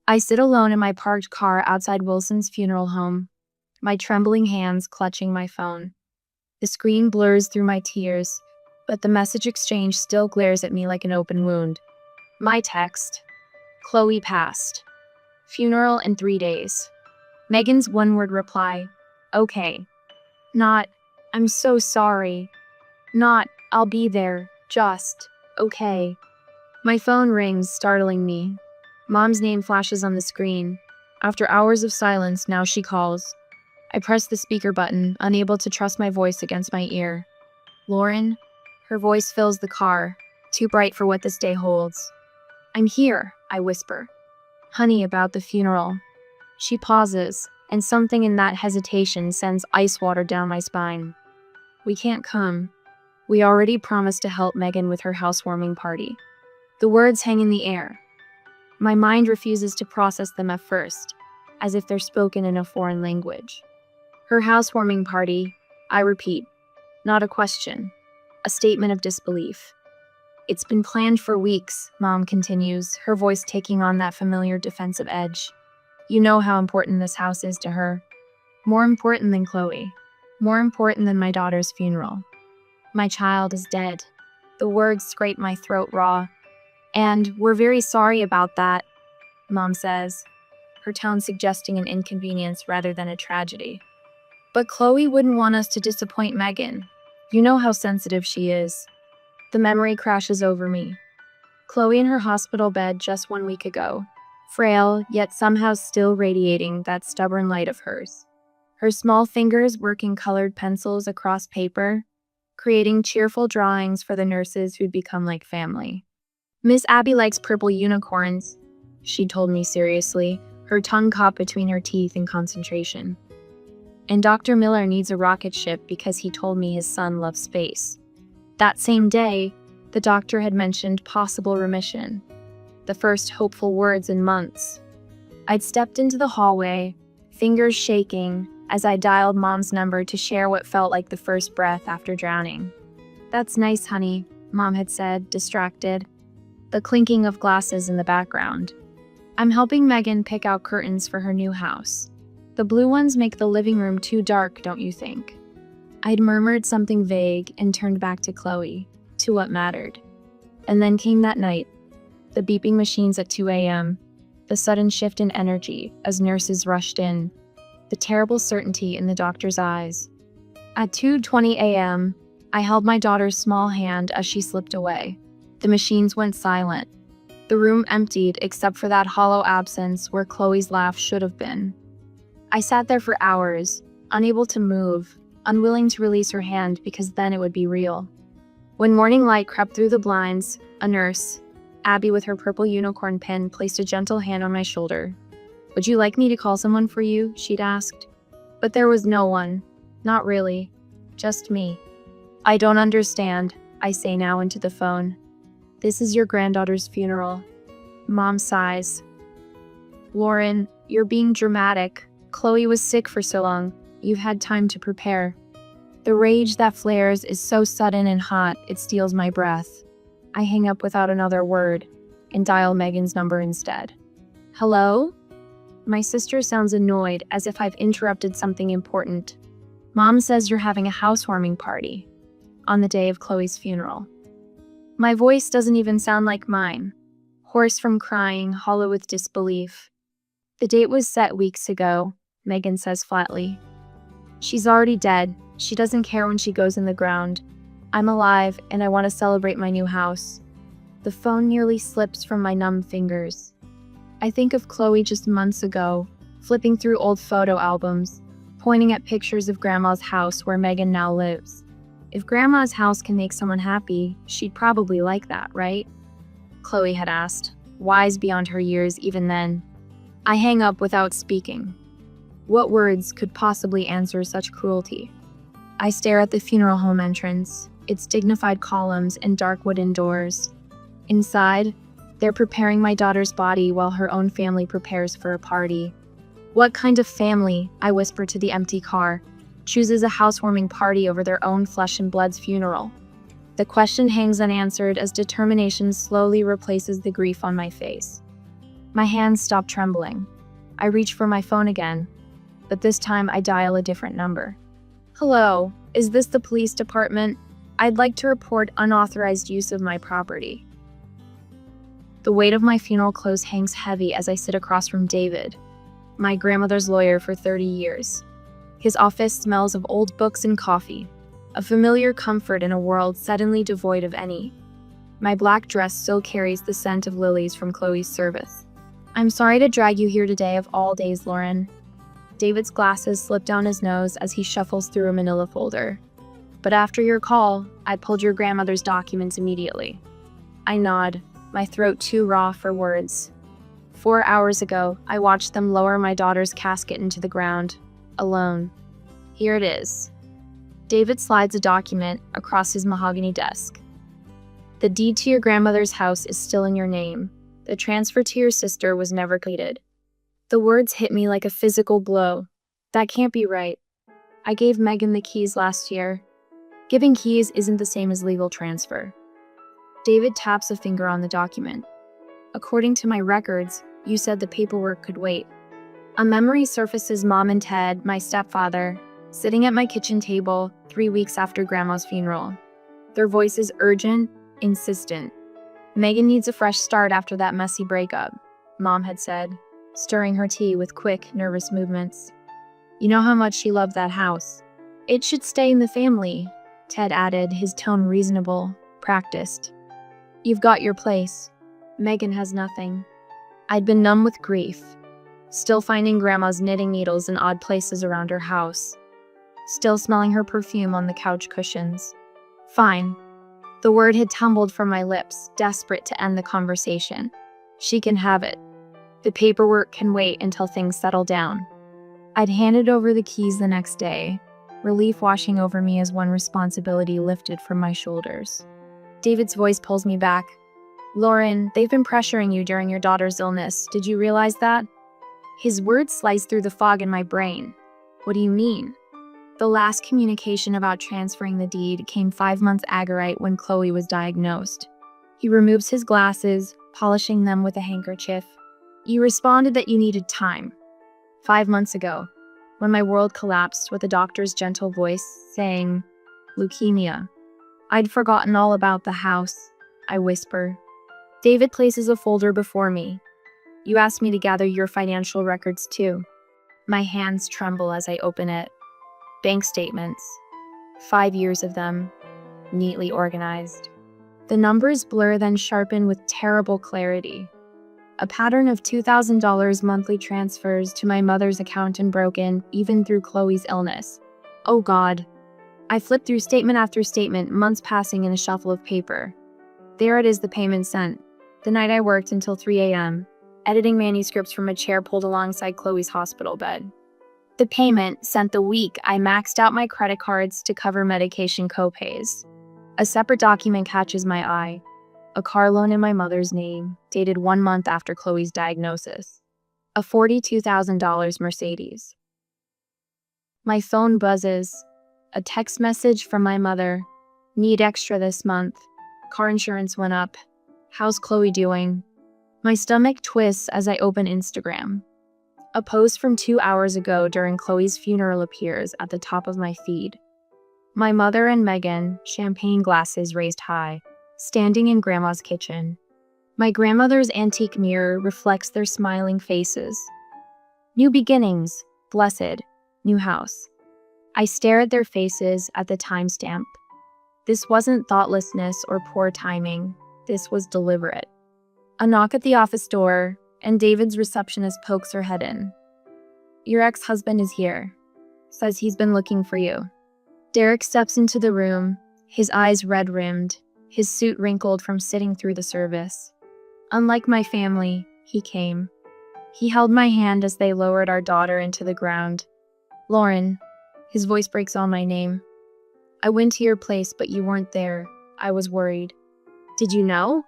I sit alone in my parked car outside Wilson's funeral home, my trembling hands clutching my phone. The screen blurs through my tears, but the message exchange still glares at me like an open wound. My text: Chloe passed. Funeral in 3 days. Megan's one-word reply: okay. Not, I'm so sorry. Not, I'll be there. Just, okay. My phone rings, startling me. Mom's name flashes on the screen. After hours of silence, now she calls. I press the speaker button, unable to trust my voice against my ear. Lauren? Her voice fills the car, too bright for what this day holds. I'm here, I whisper. Honey, about the funeral. She pauses, and something in that hesitation sends ice water down my spine. We can't come. We already promised to help Megan with her housewarming party. The words hang in the air. My mind refuses to process them at first, as if they're spoken in a foreign language. Her housewarming party, I repeat, not a question, a statement of disbelief. It's been planned for weeks, Mom continues, her voice taking on that familiar defensive edge. You know how important this house is to her. More important than Chloe. More important than my daughter's funeral. My child is dead. The words scrape my throat raw. And we're very sorry about that, Mom says, her tone suggesting an inconvenience rather than a tragedy. But Chloe wouldn't want us to disappoint Megan. You know how sensitive she is. The memory crashes over me. Chloe in her hospital bed just 1 week ago, frail, yet somehow still radiating that stubborn light of hers. Her small fingers working colored pencils across paper, creating cheerful drawings for the nurses who'd become like family. Miss Abby likes purple unicorns, she told me seriously, her tongue caught between her teeth in concentration. And Dr. Miller needs a rocket ship because he told me his son loves space. That same day, the doctor had mentioned possible remission, the first hopeful words in months. I'd stepped into the hallway, fingers shaking, as I dialed Mom's number to share what felt like the first breath after drowning. That's nice, honey, Mom had said, distracted, the clinking of glasses in the background. I'm helping Megan pick out curtains for her new house. The blue ones make the living room too dark, don't you think? I'd murmured something vague and turned back to Chloe, to what mattered. And then came that night, the beeping machines at 2 a.m., the sudden shift in energy as nurses rushed in, the terrible certainty in the doctor's eyes. At 2:20 a.m., I held my daughter's small hand as she slipped away. The machines went silent. The room emptied except for that hollow absence where Chloe's laugh should have been. I sat there for hours, unable to move, unwilling to release her hand because then it would be real. When morning light crept through the blinds, a nurse, Abby with her purple unicorn pin, placed a gentle hand on my shoulder. Would you like me to call someone for you? She'd asked. But there was no one. Not really. Just me. I don't understand, I say now into the phone. This is your granddaughter's funeral. Mom sighs. Lauren, you're being dramatic. Chloe was sick for so long. You've had time to prepare. The rage that flares is so sudden and hot, it steals my breath. I hang up without another word and dial Megan's number instead. Hello? My sister sounds annoyed, as if I've interrupted something important. Mom says you're having a housewarming party on the day of Chloe's funeral. My voice doesn't even sound like mine. Hoarse from crying, hollow with disbelief. The date was set weeks ago, Megan says flatly. She's already dead. She doesn't care when she goes in the ground. I'm alive, and I want to celebrate my new house. The phone nearly slips from my numb fingers. I think of Chloe just months ago, flipping through old photo albums, pointing at pictures of Grandma's house where Megan now lives. If Grandma's house can make someone happy, she'd probably like that, right? Chloe had asked, wise beyond her years even then. I hang up without speaking. What words could possibly answer such cruelty? I stare at the funeral home entrance, its dignified columns and dark wooden doors. Inside, they're preparing my daughter's body while her own family prepares for a party. What kind of family, I whisper to the empty car, chooses a housewarming party over their own flesh and blood's funeral? The question hangs unanswered as determination slowly replaces the grief on my face. My hands stop trembling. I reach for my phone again, but this time I dial a different number. Hello, is this the police department? I'd like to report unauthorized use of my property. The weight of my funeral clothes hangs heavy as I sit across from David, my grandmother's lawyer for 30 years. His office smells of old books and coffee, a familiar comfort in a world suddenly devoid of any. My black dress still carries the scent of lilies from Chloe's service. I'm sorry to drag you here today of all days, Lauren. David's glasses slip down his nose as he shuffles through a manila folder. But after your call, I pulled your grandmother's documents immediately. I nod, my throat too raw for words. 4 hours ago, I watched them lower my daughter's casket into the ground, alone. Here it is. David slides a document across his mahogany desk. The deed to your grandmother's house is still in your name. The transfer to your sister was never completed. The words hit me like a physical blow. That can't be right. I gave Megan the keys last year. Giving keys isn't the same as legal transfer. David taps a finger on the document. According to my records, you said the paperwork could wait. A memory surfaces Mom and Ted, my stepfather, sitting at my kitchen table 3 weeks after Grandma's funeral. Their voices urgent, insistent. Megan needs a fresh start after that messy breakup, Mom had said, stirring her tea with quick, nervous movements. You know how much she loved that house. It should stay in the family, Ted added, his tone reasonable, practiced. You've got your place. Megan has nothing. I'd been numb with grief, still finding Grandma's knitting needles in odd places around her house, still smelling her perfume on the couch cushions. Fine. The word had tumbled from my lips, desperate to end the conversation. She can have it. The paperwork can wait until things settle down. I'd handed over the keys the next day, relief washing over me as one responsibility lifted from my shoulders. David's voice pulls me back. Lauren, they've been pressuring you during your daughter's illness. Did you realize that? His words sliced through the fog in my brain. What do you mean? The last communication about transferring the deed came 5 months ago when Chloe was diagnosed. He removes his glasses, polishing them with a handkerchief. You responded that you needed time. 5 months ago, when my world collapsed with a doctor's gentle voice saying, leukemia. I'd forgotten all about the house, I whisper. David places a folder before me. You asked me to gather your financial records too. My hands tremble as I open it. Bank statements. 5 years of them, neatly organized. The numbers blur then sharpen with terrible clarity. A pattern of $2,000 monthly transfers to my mother's account unbroken, even through Chloe's illness. Oh God. I flip through statement after statement, months passing in a shuffle of paper. There it is, the payment sent. The night I worked until 3 a.m., editing manuscripts from a chair pulled alongside Chloe's hospital bed. The payment sent the week I maxed out my credit cards to cover medication copays. A separate document catches my eye. A car loan in my mother's name, dated 1 month after Chloe's diagnosis. A $42,000 Mercedes. My phone buzzes. A text message from my mother. Need extra this month. Car insurance went up. How's Chloe doing? My stomach twists as I open Instagram. A post from 2 hours ago during Chloe's funeral appears at the top of my feed. My mother and Megan, champagne glasses raised high, standing in Grandma's kitchen. My grandmother's antique mirror reflects their smiling faces. New beginnings, blessed, new house. I stare at their faces at the timestamp. This wasn't thoughtlessness or poor timing. This was deliberate. A knock at the office door, and David's receptionist pokes her head in. Your ex-husband is here. Says he's been looking for you. Derek steps into the room, his eyes red-rimmed, his suit wrinkled from sitting through the service. Unlike my family, he came. He held my hand as they lowered our daughter into the ground. Lauren, his voice breaks on my name. I went to your place, but you weren't there. I was worried. Did you know?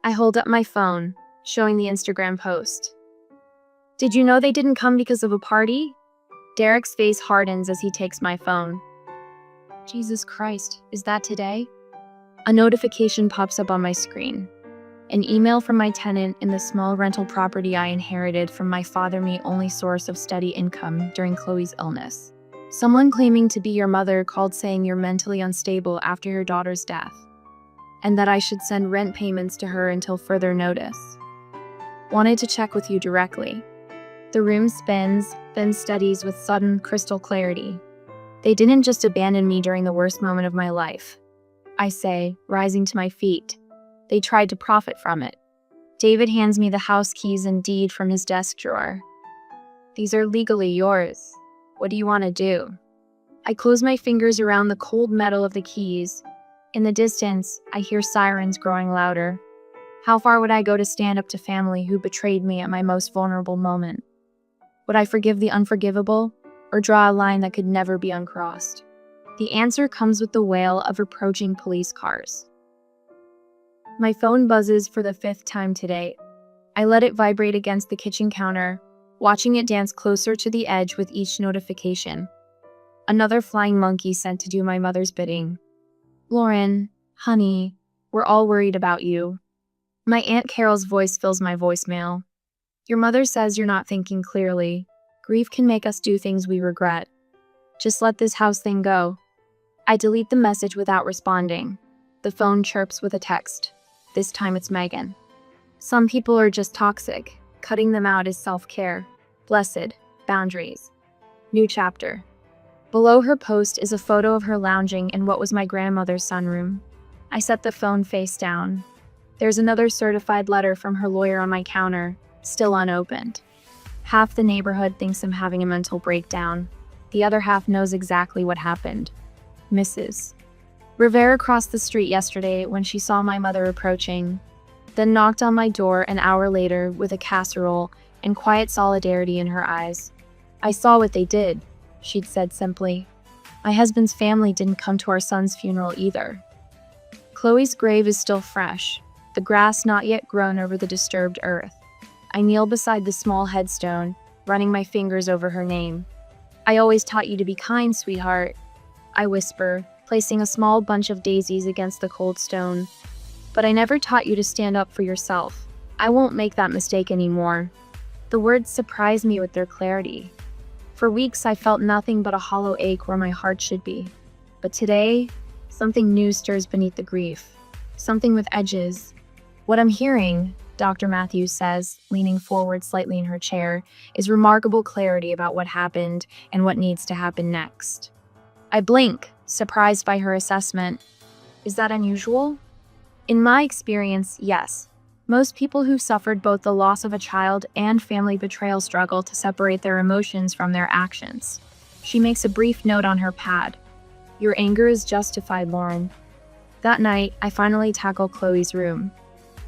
I hold up my phone, showing the Instagram post. Did you know they didn't come because of a party? Derek's face hardens as he takes my phone. Jesus Christ, is that today? A notification pops up on my screen. An email from my tenant in the small rental property I inherited from my father-me only source of steady income during Chloe's illness. Someone claiming to be your mother called saying you're mentally unstable after your daughter's death, and that I should send rent payments to her until further notice. Wanted to check with you directly. The room spins, then steadies with sudden crystal clarity. They didn't just abandon me during the worst moment of my life, I say, rising to my feet. They tried to profit from it. David hands me the house keys and deed from his desk drawer. These are legally yours. What do you want to do? I close my fingers around the cold metal of the keys. In the distance, I hear sirens growing louder. How far would I go to stand up to family who betrayed me at my most vulnerable moment? Would I forgive the unforgivable, or draw a line that could never be uncrossed? The answer comes with the wail of approaching police cars. My phone buzzes for the 5th time today. I let it vibrate against the kitchen counter, watching it dance closer to the edge with each notification. Another flying monkey sent to do my mother's bidding. Lauren, honey, we're all worried about you. My Aunt Carol's voice fills my voicemail. Your mother says you're not thinking clearly. Grief can make us do things we regret. Just let this house thing go. I delete the message without responding. The phone chirps with a text. This time it's Megan. Some people are just toxic. Cutting them out is self-care. Blessed. Boundaries. New chapter. Below her post is a photo of her lounging in what was my grandmother's sunroom. I set the phone face down. There's another certified letter from her lawyer on my counter, still unopened. Half the neighborhood thinks I'm having a mental breakdown. The other half knows exactly what happened. Mrs. Rivera crossed the street yesterday when she saw my mother approaching, then knocked on my door an hour later with a casserole and quiet solidarity in her eyes. I saw what they did, she'd said simply. My husband's family didn't come to our son's funeral either. Chloe's grave is still fresh, the grass not yet grown over the disturbed earth. I kneel beside the small headstone, running my fingers over her name. I always taught you to be kind, sweetheart, I whisper, placing a small bunch of daisies against the cold stone. But I never taught you to stand up for yourself. I won't make that mistake anymore. The words surprised me with their clarity. For weeks, I felt nothing but a hollow ache where my heart should be. But today, something new stirs beneath the grief. Something with edges. What I'm hearing, Dr. Matthews says, leaning forward slightly in her chair, is remarkable clarity about what happened and what needs to happen next. I blink, surprised by her assessment. Is that unusual? In my experience, yes. Most people who suffered both the loss of a child and family betrayal struggle to separate their emotions from their actions. She makes a brief note on her pad. Your anger is justified, Lauren. That night, I finally tackle Chloe's room.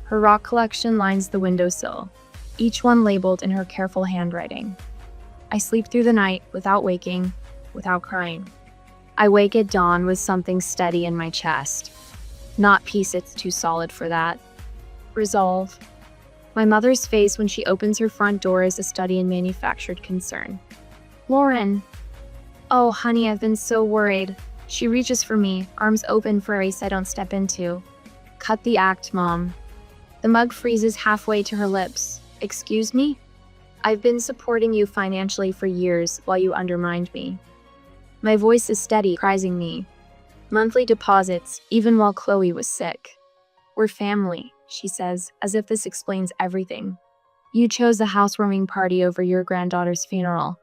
Her rock collection lines the windowsill, each one labeled in her careful handwriting. I sleep through the night without waking, without crying. I wake at dawn with something steady in my chest. Not peace, it's too solid for that. Resolve. My mother's face when she opens her front door is a study in manufactured concern. Lauren. Oh, honey, I've been so worried. She reaches for me, arms open for a race I don't step into. Cut the act, Mom. The mug freezes halfway to her lips. Excuse me? I've been supporting you financially for years while you undermined me. My voice is steady, prizing me. Monthly deposits, even while Chloe was sick. We're family, she says, as if this explains everything. You chose a housewarming party over your granddaughter's funeral.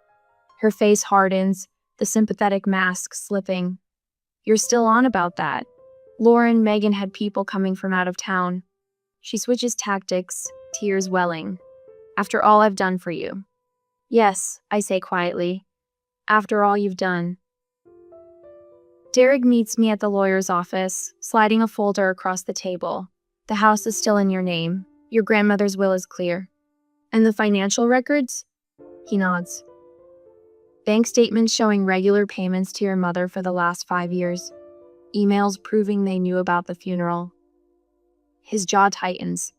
Her face hardens, the sympathetic mask slipping. You're still on about that. Lauren, Megan had people coming from out of town. She switches tactics, tears welling. After all I've done for you. Yes, I say quietly. After all you've done. Derek meets me at the lawyer's office, sliding a folder across the table. The house is still in your name. Your grandmother's will is clear. And the financial records? He nods. Bank statements showing regular payments to your mother for the last 5 years. Emails proving they knew about the funeral. His jaw tightens.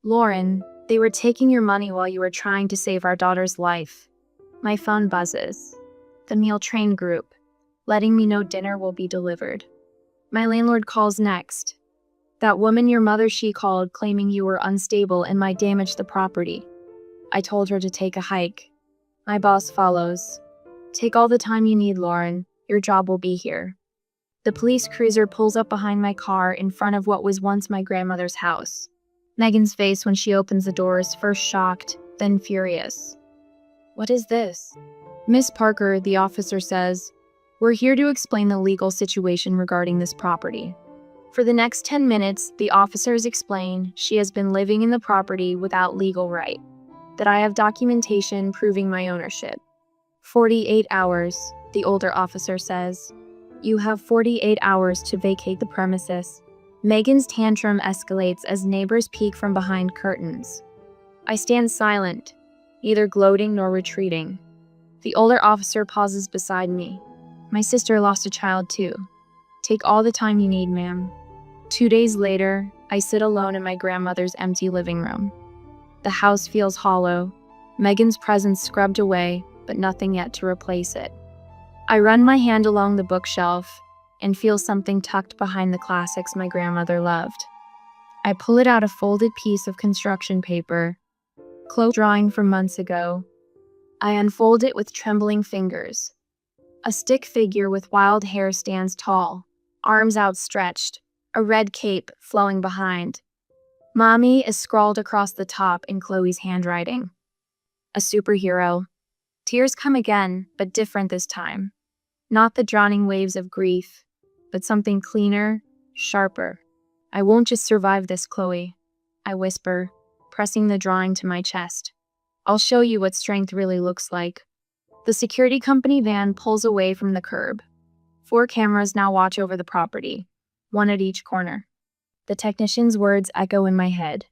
Lauren, they were taking your money while you were trying to save our daughter's life. My phone buzzes. The meal train group, letting me know dinner will be delivered. My landlord calls next. That woman your mother, she called, claiming you were unstable and might damage the property. I told her to take a hike. My boss follows. Take all the time you need, Lauren. Your job will be here. The police cruiser pulls up behind my car in front of what was once my grandmother's house. Megan's face when she opens the door is first shocked, then furious. What is this? Miss Parker, the officer says, we're here to explain the legal situation regarding this property. For the next 10 minutes, the officers explain she has been living in the property without legal right, that I have documentation proving my ownership. 48 hours, the older officer says. You have 48 hours to vacate the premises. Megan's tantrum escalates as neighbors peek from behind curtains. I stand silent, neither gloating nor retreating. The older officer pauses beside me. My sister lost a child too. Take all the time you need, ma'am. 2 days later, I sit alone in my grandmother's empty living room. The house feels hollow, Megan's presence scrubbed away, but nothing yet to replace it. I run my hand along the bookshelf and feel something tucked behind the classics my grandmother loved. I pull it out, a folded piece of construction paper, close drawing from months ago. I unfold it with trembling fingers. A stick figure with wild hair stands tall, arms outstretched, a red cape flowing behind. Mommy is scrawled across the top in Chloe's handwriting. A superhero. Tears come again, but different this time. Not the drowning waves of grief, but something cleaner, sharper. I won't just survive this, Chloe, I whisper, pressing the drawing to my chest. I'll show you what strength really looks like. The security company van pulls away from the curb. 4 cameras now watch over the property, one at each corner. The technician's words echo in my head.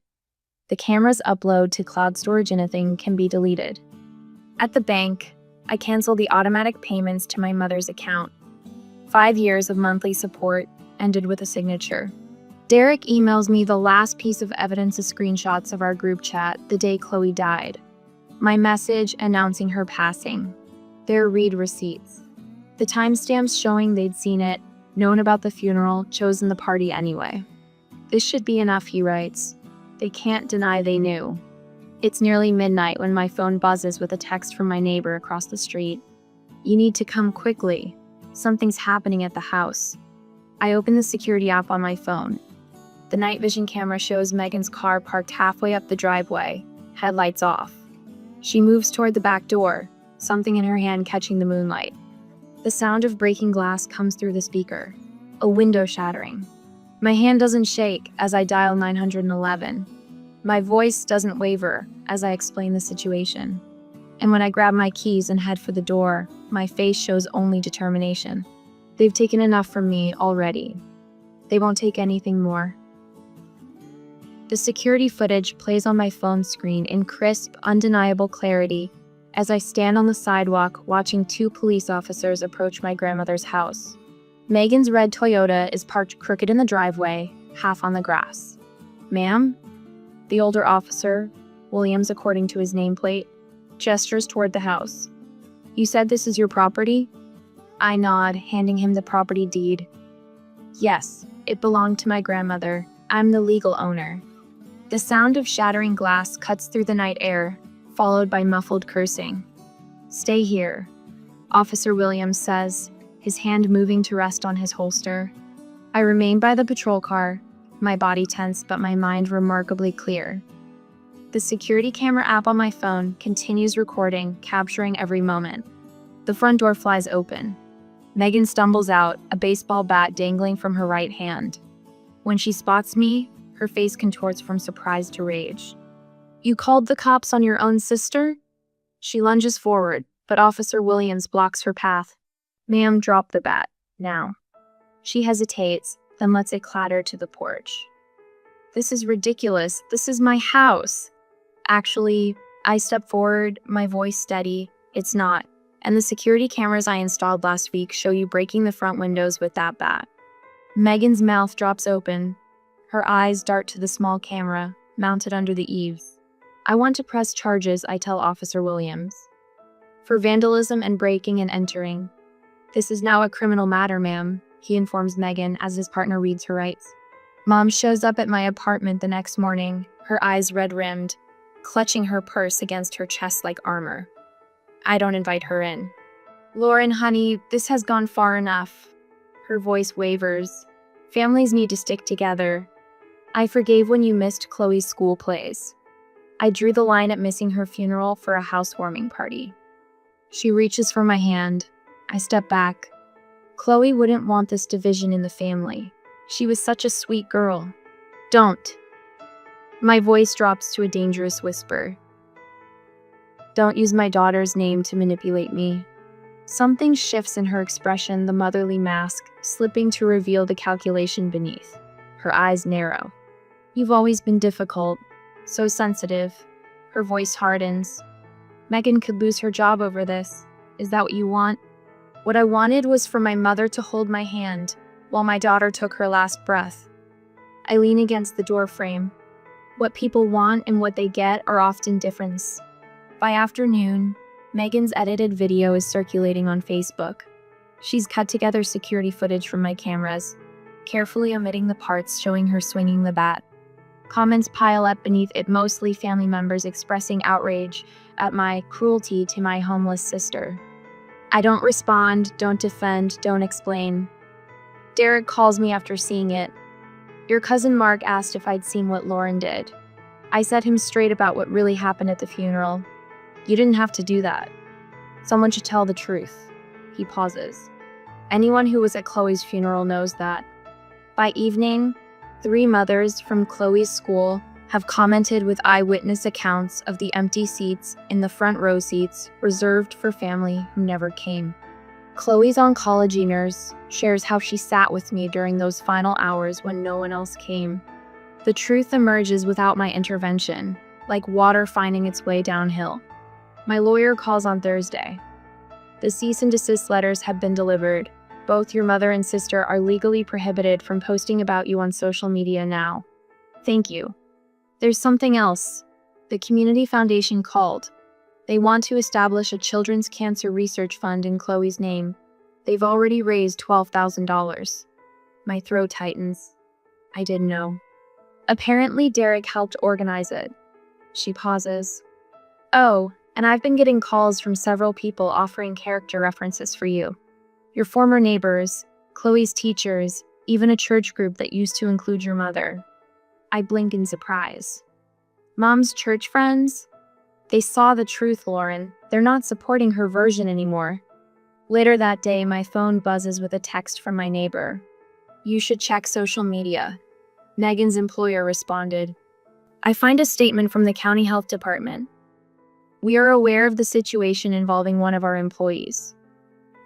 The cameras upload to cloud storage, anything can be deleted. At the bank, I cancel the automatic payments to my mother's account. 5 years of monthly support ended with a signature. Derek emails me the last piece of evidence, of screenshots of our group chat the day Chloe died. My message announcing her passing. Their read receipts. The timestamps showing they'd seen it, known about the funeral, chosen the party anyway. This should be enough, he writes. They can't deny they knew. It's nearly midnight when my phone buzzes with a text from my neighbor across the street. You need to come quickly. Something's happening at the house. I open the security app on my phone. The night vision camera shows Megan's car parked halfway up the driveway, headlights off. She moves toward the back door, something in her hand catching the moonlight. The sound of breaking glass comes through the speaker, a window shattering. My hand doesn't shake as I dial 911. My voice doesn't waver as I explain the situation. And when I grab my keys and head for the door, my face shows only determination. They've taken enough from me already. They won't take anything more. The security footage plays on my phone screen in crisp, undeniable clarity as I stand on the sidewalk watching 2 police officers approach my grandmother's house. Megan's red Toyota is parked crooked in the driveway, half on the grass. Ma'am? The older officer, Williams according to his nameplate, gestures toward the house. You said this is your property? I nod, handing him the property deed. Yes, it belonged to my grandmother. I'm the legal owner. The sound of shattering glass cuts through the night air, followed by muffled cursing. Stay here, Officer Williams says, his hand moving to rest on his holster. I remain by the patrol car, my body tense but my mind remarkably clear. The security camera app on my phone continues recording, capturing every moment. The front door flies open. Megan stumbles out, a baseball bat dangling from her right hand. When she spots me, her face contorts from surprise to rage. You called the cops on your own sister? She lunges forward, but Officer Williams blocks her path. Ma'am, drop the bat, now. She hesitates, then lets it clatter to the porch. This is ridiculous. This is my house. Actually, I step forward, my voice steady. It's not. And the security cameras I installed last week show you breaking the front windows with that bat. Megan's mouth drops open. Her eyes dart to the small camera, mounted under the eaves. I want to press charges, I tell Officer Williams. For vandalism and breaking and entering. This is now a criminal matter, ma'am, he informs Megan as his partner reads her rights. Mom shows up at my apartment the next morning, her eyes red-rimmed, clutching her purse against her chest like armor. I don't invite her in. Lauren, honey, this has gone far enough. Her voice wavers. Families need to stick together. I forgave when you missed Chloe's school plays. I drew the line at missing her funeral for a housewarming party. She reaches for my hand. I step back. Chloe wouldn't want this division in the family. She was such a sweet girl. Don't. My voice drops to a dangerous whisper. Don't use my daughter's name to manipulate me. Something shifts in her expression, the motherly mask slipping to reveal the calculation beneath. Her eyes narrow. You've always been difficult, so sensitive. Her voice hardens. Megan could lose her job over this. Is that what you want? What I wanted was for my mother to hold my hand while my daughter took her last breath. I lean against the door frame. What people want and what they get are often different. By afternoon, Megan's edited video is circulating on Facebook. She's cut together security footage from my cameras, carefully omitting the parts showing her swinging the bat. Comments pile up beneath it, mostly family members expressing outrage at my cruelty to my homeless sister. I don't respond, don't defend, don't explain. Derek calls me after seeing it. Your cousin Mark asked if I'd seen what Lauren did. I set him straight about what really happened at the funeral. You didn't have to do that. Someone should tell the truth. He pauses. Anyone who was at Chloe's funeral knows that. By evening, 3 mothers from Chloe's school have commented with eyewitness accounts of the empty seats in the front row seats reserved for family who never came. Chloe's oncology nurse shares how she sat with me during those final hours when no one else came. The truth emerges without my intervention, like water finding its way downhill. My lawyer calls on Thursday. The cease and desist letters have been delivered. Both your mother and sister are legally prohibited from posting about you on social media now. Thank you. There's something else. The Community Foundation called. They want to establish a children's cancer research fund in Chloe's name. They've already raised $12,000. My throat tightens. I didn't know. Apparently, Derek helped organize it. She pauses. Oh, and I've been getting calls from several people offering character references for you. Your former neighbors, Chloe's teachers, even a church group that used to include your mother. I blink in surprise. Mom's church friends? They saw the truth, Lauren. They're not supporting her version anymore. Later that day, my phone buzzes with a text from my neighbor. You should check social media. Megan's employer responded. I find a statement from the county health department. We are aware of the situation involving one of our employees.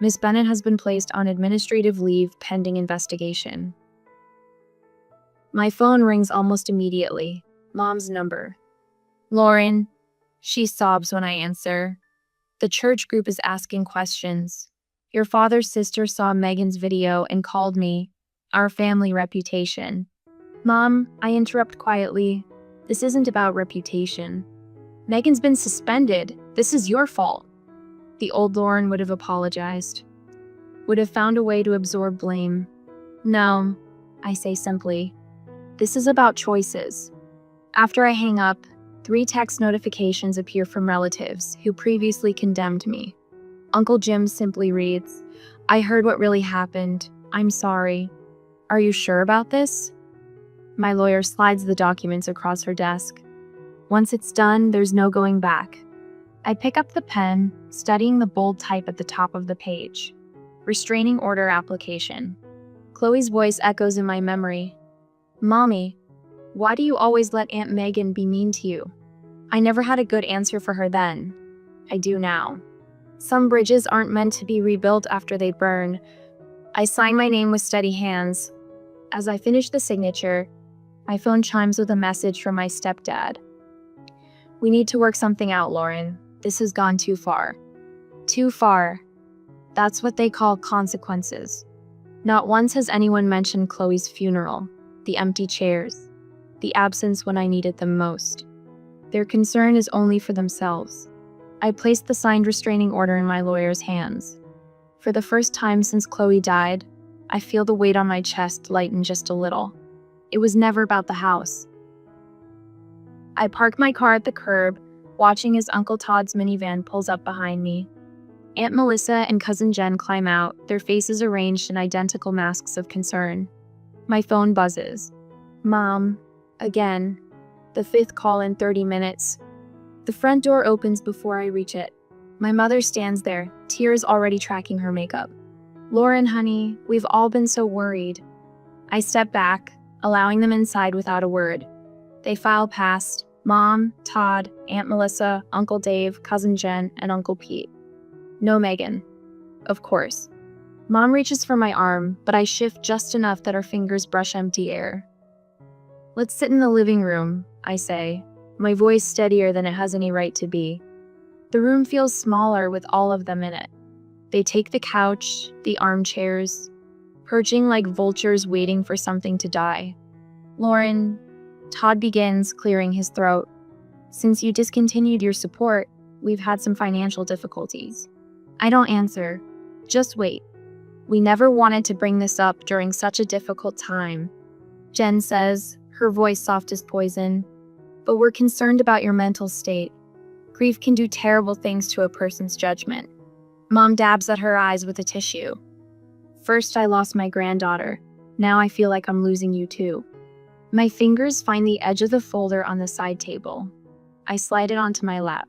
Ms. Bennett has been placed on administrative leave pending investigation. My phone rings almost immediately. Mom's number. Lauren. She sobs when I answer. The church group is asking questions. Your father's sister saw Megan's video and called me. Our family reputation. Mom, I interrupt quietly. This isn't about reputation. Megan's been suspended. This is your fault. The old Lauren would have apologized. Would have found a way to absorb blame. No, I say simply. This is about choices. After I hang up, 3 text notifications appear from relatives who previously condemned me. Uncle Jim simply reads, I heard what really happened. I'm sorry. Are you sure about this? My lawyer slides the documents across her desk. Once it's done, there's no going back. I pick up the pen, studying the bold type at the top of the page. Restraining order application. Chloe's voice echoes in my memory. Mommy, why do you always let Aunt Megan be mean to you? I never had a good answer for her then. I do now. Some bridges aren't meant to be rebuilt after they burn. I sign my name with steady hands. As I finish the signature, my phone chimes with a message from my stepdad. We need to work something out, Lauren. This has gone too far. Too far. That's what they call consequences. Not once has anyone mentioned Chloe's funeral, the empty chairs, the absence when I needed them most. Their concern is only for themselves. I placed the signed restraining order in my lawyer's hands. For the first time since Chloe died, I feel the weight on my chest lighten just a little. It was never about the house. I park my car at the curb, watching as Uncle Todd's minivan pulls up behind me. Aunt Melissa and Cousin Jen climb out, their faces arranged in identical masks of concern. My phone buzzes. Mom. Again. The fifth call in 30 minutes. The front door opens before I reach it. My mother stands there, tears already tracking her makeup. Lauren, honey, we've all been so worried. I step back, allowing them inside without a word. They file past Mom, Todd, Aunt Melissa, Uncle Dave, Cousin Jen, and Uncle Pete. No Megan. Of course. Mom reaches for my arm, but I shift just enough that her fingers brush empty air. Let's sit in the living room, I say, my voice steadier than it has any right to be. The room feels smaller with all of them in it. They take the couch, the armchairs, perching like vultures waiting for something to die. Lauren, Todd begins, clearing his throat. Since you discontinued your support, we've had some financial difficulties. I don't answer. Just wait. We never wanted to bring this up during such a difficult time. Jen says, her voice soft as poison. But we're concerned about your mental state. Grief can do terrible things to a person's judgment. Mom dabs at her eyes with a tissue. First, I lost my granddaughter. Now I feel like I'm losing you too. My fingers find the edge of the folder on the side table. I slide it onto my lap.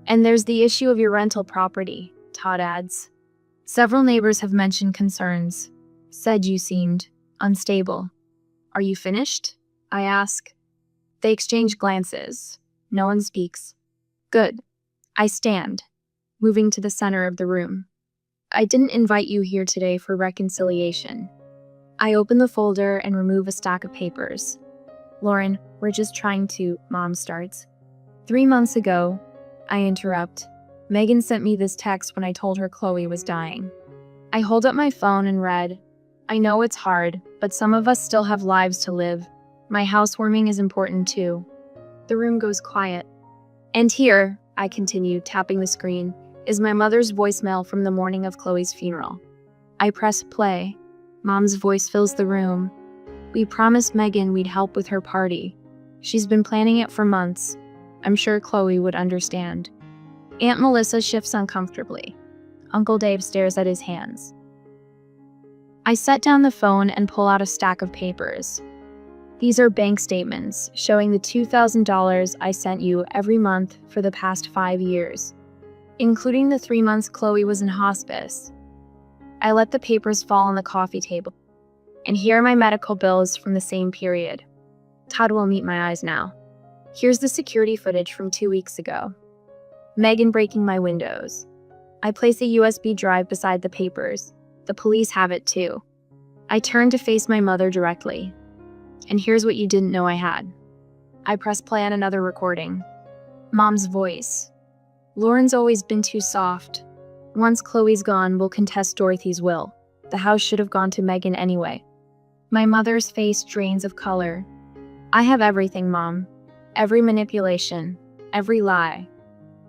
And there's the issue of your rental property, Todd adds. Several neighbors have mentioned concerns. Said you seemed unstable. Are you finished? I ask. They exchange glances. No one speaks. Good. I stand, moving to the center of the room. I didn't invite you here today for reconciliation. I open the folder and remove a stack of papers. Lauren, we're just trying to, Mom starts. 3 months ago, I interrupt. Megan sent me this text when I told her Chloe was dying. I hold up my phone and read, I know it's hard, but some of us still have lives to live. My housewarming is important too. The room goes quiet. And here, I continue, tapping the screen, is my mother's voicemail from the morning of Chloe's funeral. I press play. Mom's voice fills the room. We promised Megan we'd help with her party. She's been planning it for months. I'm sure Chloe would understand. Aunt Melissa shifts uncomfortably. Uncle Dave stares at his hands. I set down the phone and pull out a stack of papers. These are bank statements showing the $2,000 I sent you every month for the past 5 years, including the 3 months Chloe was in hospice. I let the papers fall on the coffee table. And here are my medical bills from the same period. Todd will meet my eyes now. Here's the security footage from 2 weeks ago. Megan breaking my windows. I place a USB drive beside the papers. The police have it too. I turn to face my mother directly. And here's what you didn't know I had. I press play on another recording. Mom's voice. Lauren's always been too soft. Once Chloe's gone, we'll contest Dorothy's will. The house should have gone to Megan anyway. My mother's face drains of color. I have everything, Mom. Every manipulation. Every lie.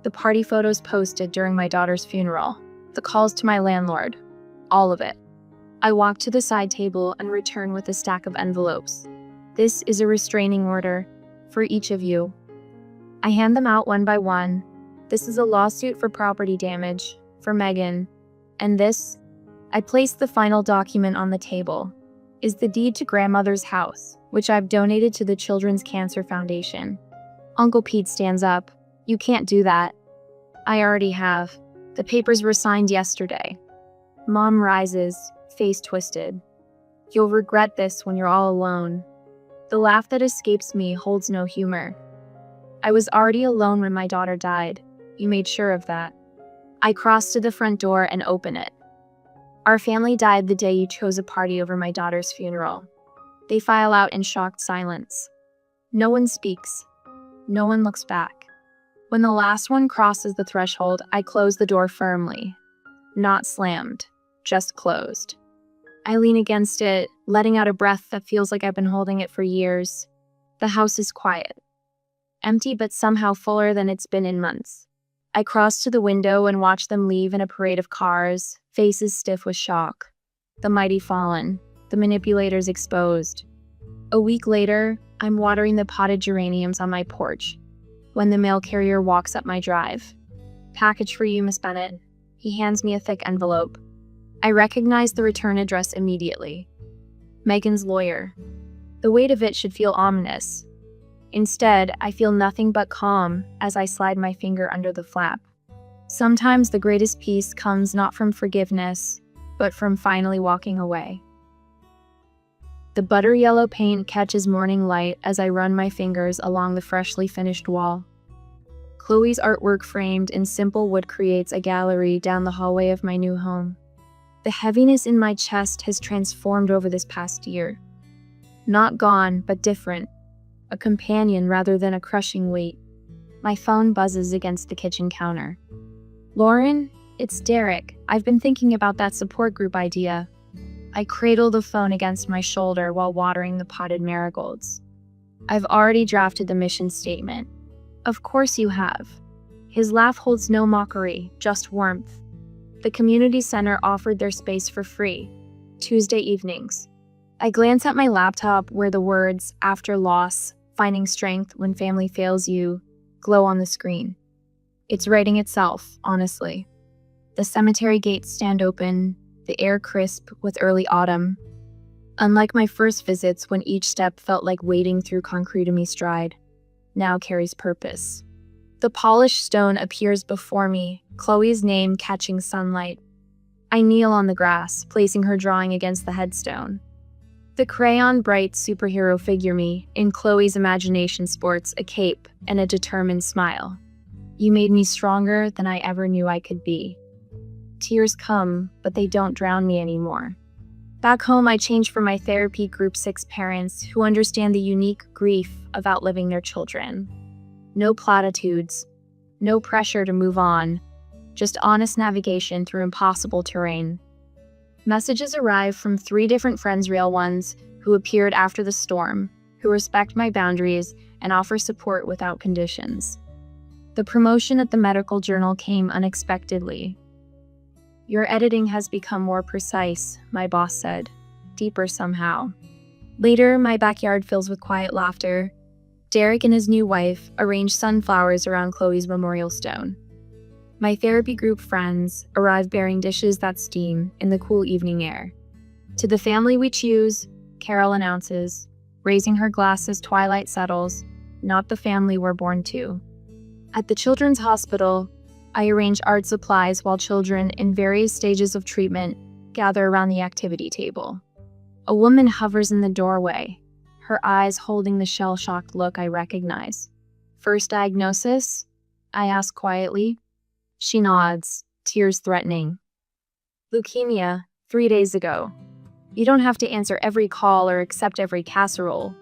The party photos posted during my daughter's funeral. The calls to my landlord. All of it. I walk to the side table and return with a stack of envelopes. This is a restraining order for each of you. I hand them out one by one. This is a lawsuit for property damage for Megan. And this, I place the final document on the table, is the deed to grandmother's house, which I've donated to the Children's Cancer Foundation. Uncle Pete stands up. You can't do that. I already have. The papers were signed yesterday. Mom rises, face twisted. You'll regret this when you're all alone. The laugh that escapes me holds no humor. I was already alone when my daughter died. You made sure of that. I cross to the front door and open it. Our family died the day you chose a party over my daughter's funeral. They file out in shocked silence. No one speaks. No one looks back. When the last one crosses the threshold, I close the door firmly. Not slammed, just closed. I lean against it, letting out a breath that feels like I've been holding it for years. The house is quiet. Empty but somehow fuller than it's been in months. I cross to the window and watch them leave in a parade of cars, faces stiff with shock. The mighty fallen, the manipulators exposed. A week later, I'm watering the potted geraniums on my porch when the mail carrier walks up my drive. "Package for you, Miss Bennett." He hands me a thick envelope. I recognize the return address immediately. Megan's lawyer. The weight of it should feel ominous. Instead, I feel nothing but calm as I slide my finger under the flap. Sometimes the greatest peace comes not from forgiveness, but from finally walking away. The butter yellow paint catches morning light as I run my fingers along the freshly finished wall. Chloe's artwork framed in simple wood creates a gallery down the hallway of my new home. The heaviness in my chest has transformed over this past year. Not gone, but different. A companion rather than a crushing weight. My phone buzzes against the kitchen counter. "Lauren, it's Derek. I've been thinking about that support group idea." I cradle the phone against my shoulder while watering the potted marigolds. "I've already drafted the mission statement." "Of course you have." His laugh holds no mockery, just warmth. The community center offered their space for free, Tuesday evenings. I glance at my laptop where the words, "After loss, finding strength when family fails you," glow on the screen. It's writing itself, honestly. The cemetery gates stand open, the air crisp with early autumn. Unlike my first visits when each step felt like wading through concrete in me stride, now carries purpose. The polished stone appears before me, Chloe's name catching sunlight. I kneel on the grass, placing her drawing against the headstone. The crayon bright superhero figure me, in Chloe's imagination sports a cape and a determined smile. "You made me stronger than I ever knew I could be." Tears come, but they don't drown me anymore. Back home, I change for my therapy group 6 parents who understand the unique grief of outliving their children. No platitudes, no pressure to move on, just honest navigation through impossible terrain. Messages arrive from 3 different friends, real ones, who appeared after the storm, who respect my boundaries and offer support without conditions. The promotion at the medical journal came unexpectedly. "Your editing has become more precise," my boss said, deeper somehow. Later, my backyard fills with quiet laughter. Derek and his new wife arrange sunflowers around Chloe's memorial stone. My therapy group friends arrive bearing dishes that steam in the cool evening air. "To the family we choose," Carol announces, raising her glass as twilight settles, "not the family we're born to." At the Children's Hospital, I arrange art supplies while children in various stages of treatment gather around the activity table. A woman hovers in the doorway, her eyes holding the shell-shocked look I recognize. "First diagnosis?" I ask quietly. She nods, tears threatening. "Leukemia, 3 days ago." You don't have to answer every call or accept every casserole.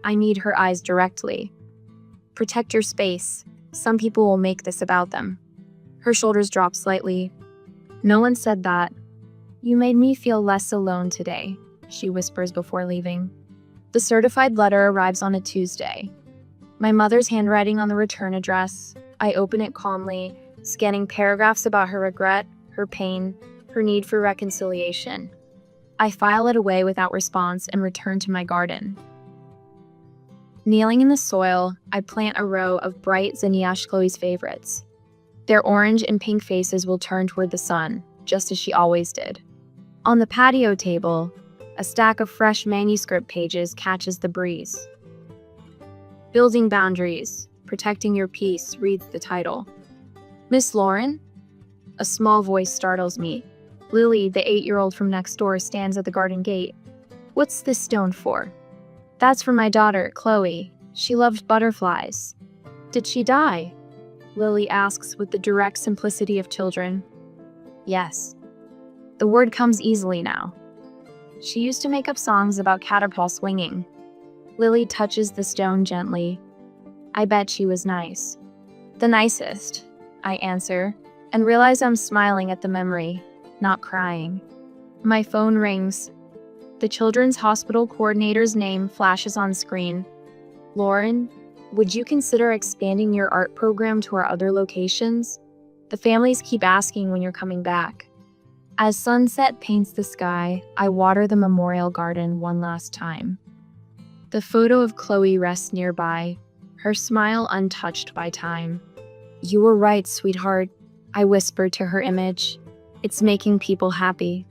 I meet her eyes directly. "Protect your space. Some people will make this about them." Her shoulders drop slightly. "No one said that." "You made me feel less alone today," she whispers before leaving. The certified letter arrives on a Tuesday. My mother's handwriting on the return address. I open it calmly, scanning paragraphs about her regret, her pain, her need for reconciliation. I file it away without response and return to my garden. Kneeling in the soil, I plant a row of bright zinnias, Chloe's favorites. Their orange and pink faces will turn toward the sun, just as she always did. On the patio table, a stack of fresh manuscript pages catches the breeze. "Building Boundaries, Protecting Your Peace," reads the title. "Miss Lauren?" A small voice startles me. Lily, the 8-year-old from next door, stands at the garden gate. "What's this stone for?" "That's for my daughter, Chloe. She loved butterflies." "Did she die?" Lily asks with the direct simplicity of children. "Yes." The word comes easily now. "She used to make up songs about caterpillar swinging." Lily touches the stone gently. "I bet she was nice." "The nicest," I answer, and realize I'm smiling at the memory, not crying. My phone rings. The Children's Hospital coordinator's name flashes on screen. "Lauren, would you consider expanding your art program to our other locations? The families keep asking when you're coming back." As sunset paints the sky, I water the memorial garden one last time. The photo of Chloe rests nearby, her smile untouched by time. "You were right, sweetheart," I whispered to her image. "It's making people happy."